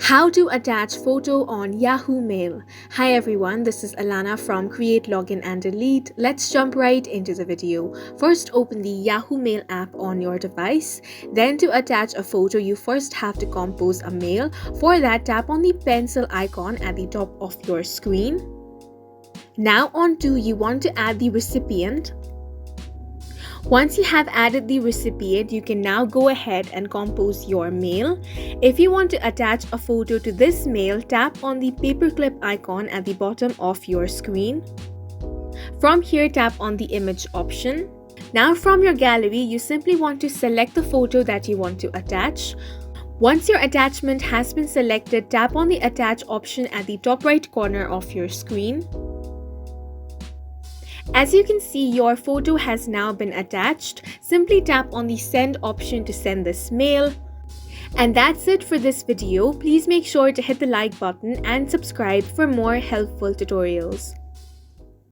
How to attach photo on Yahoo Mail. Hi everyone, this is Alana from Create, Login and Delete. Let's jump right into the video. First, open the Yahoo Mail app on your device. Then to attach a photo, you first have to compose a mail. For that, tap on the pencil icon at the top of your screen. Now you want to add the recipient. Once you have added the recipient, you can now go ahead and compose your mail. If you want to attach a photo to this mail, tap on the paperclip icon at the bottom of your screen. From here, tap on the image option. Now from your gallery, you simply want to select the photo that you want to attach. Once your attachment has been selected, tap on the attach option at the top right corner of your screen. As you can see, your photo has now been attached. Simply tap on the send option to send this mail. And that's it for this video. Please make sure to hit the like button and subscribe for more helpful tutorials.